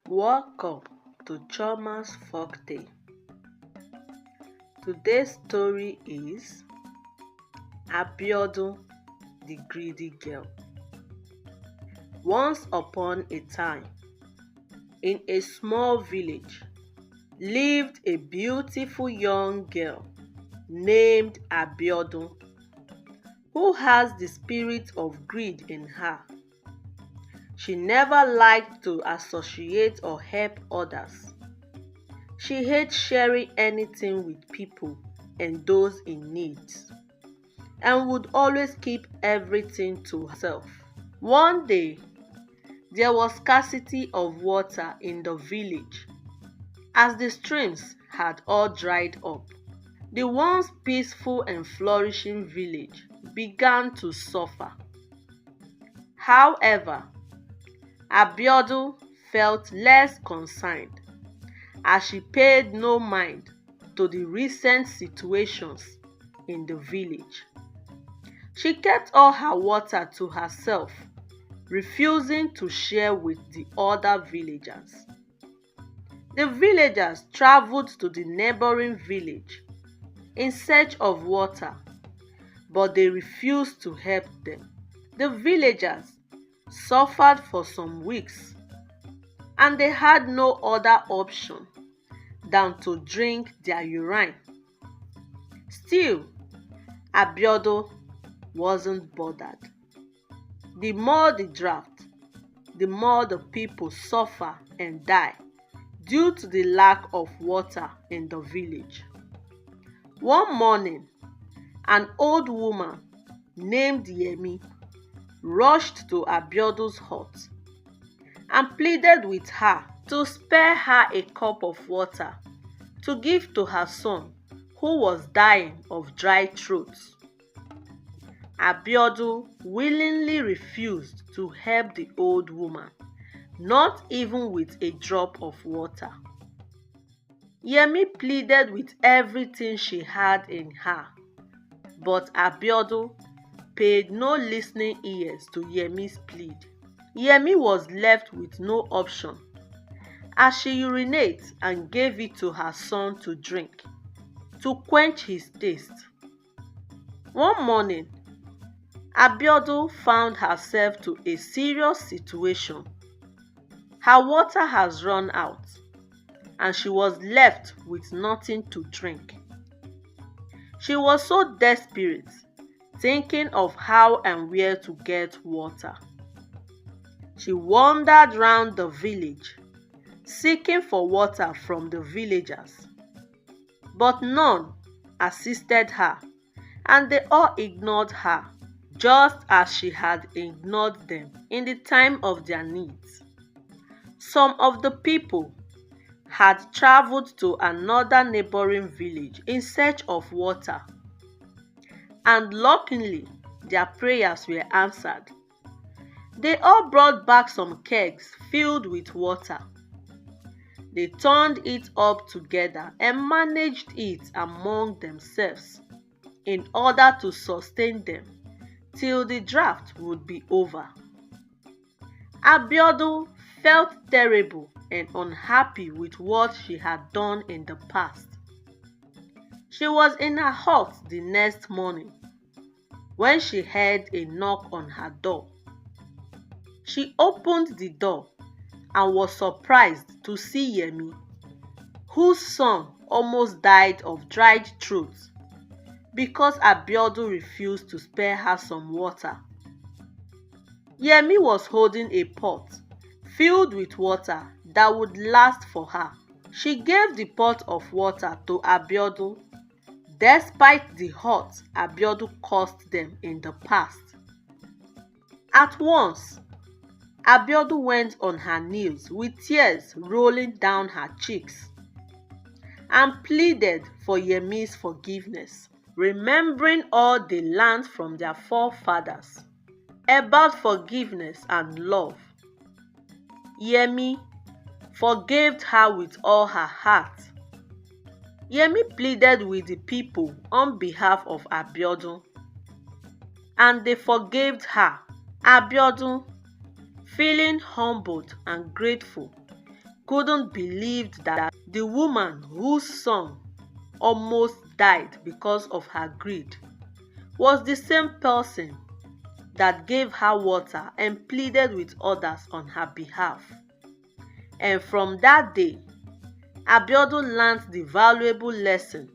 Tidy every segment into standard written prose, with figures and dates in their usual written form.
Welcome to Choma's Folktale. Today's story is Abiodun the Greedy Girl. Once upon a time, in a small village, lived a beautiful young girl named Abiodun, who has the spirit of greed in her. She never liked to associate or help others. She hates sharing anything with people and those in need, and would always keep everything to herself. One day, there was scarcity of water in the village, as the streams had all dried up. The once peaceful and flourishing village began to suffer. However, Abiodun felt less concerned, as she paid no mind to the recent situations in the village. She kept all her water to herself, refusing to share with the other villagers. The villagers traveled to the neighboring village in search of water, but they refused to help them. The villagers suffered for some weeks, and they had no other option than to drink their urine. Still, Abiodun wasn't bothered. The more the drought, the more the people suffer and die due to the lack of water in the village. One morning, an old woman named Yemi rushed to Abiodun's hut and pleaded with her to spare her a cup of water to give to her son, who was dying of dry throat. Abiodun willingly refused to help the old woman, not even with a drop of water. Yemi pleaded with everything she had in her, but Abiodun paid no listening ears to Yemi's plea. Yemi was left with no option, as she urinated and gave it to her son to drink, to quench his thirst. One morning, Abiodun found herself to a serious situation. Her water has run out, and she was left with nothing to drink. She was so desperate, thinking of how and where to get water. She wandered round the village, seeking for water from the villagers, but none assisted her, and they all ignored her, just as she had ignored them in the time of their needs. Some of the people had traveled to another neighboring village in search of water, and luckily their prayers were answered. They all brought back some kegs filled with water. They turned it up together and managed it among themselves in order to sustain them till the drought would be over. Abiodun felt terrible and unhappy with what she had done in the past. She was in her hut the next morning when she heard a knock on her door. She opened the door and was surprised to see Yemi, whose son almost died of dried throat because Abiodun refused to spare her some water. Yemi was holding a pot filled with water that would last for her. She gave the pot of water to Abiodun, despite the hurt Abiodun caused them in the past. At once, Abiodun went on her knees with tears rolling down her cheeks and pleaded for Yemi's forgiveness, remembering all they learned from their forefathers about forgiveness and love. Yemi forgave her with all her heart. Yemi pleaded with the people on behalf of Abiodun, and they forgave her. Abiodun, feeling humbled and grateful, couldn't believe that the woman whose son almost died because of her greed was the same person that gave her water and pleaded with others on her behalf. And from that day, Abiodun learned the valuable lesson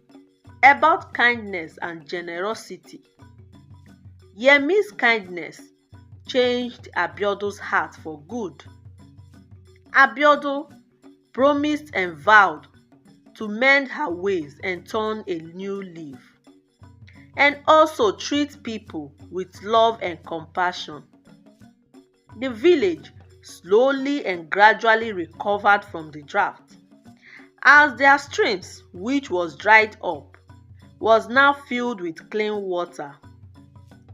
about kindness and generosity. Yemi's kindness changed Abiodun's heart for good. Abiodun promised and vowed to mend her ways and turn a new leaf, and also treat people with love and compassion. The village slowly and gradually recovered from the drought, as their streams, which was dried up, was now filled with clean water,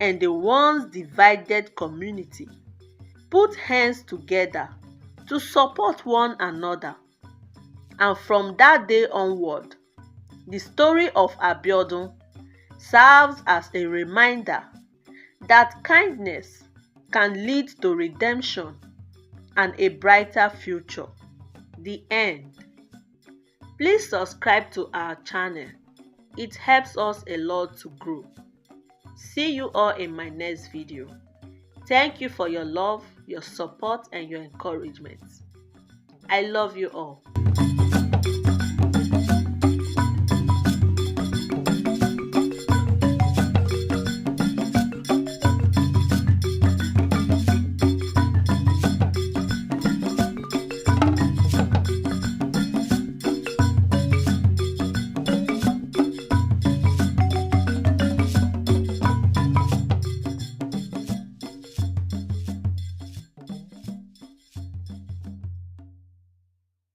and the once divided community put hands together to support one another. And from that day onward, the story of Abiodun serves as a reminder that kindness can lead to redemption and a brighter future. The end. Please subscribe to our channel. It helps us a lot to grow. See you all in my next video. Thank you for your love, your support, and your encouragement. I love you all.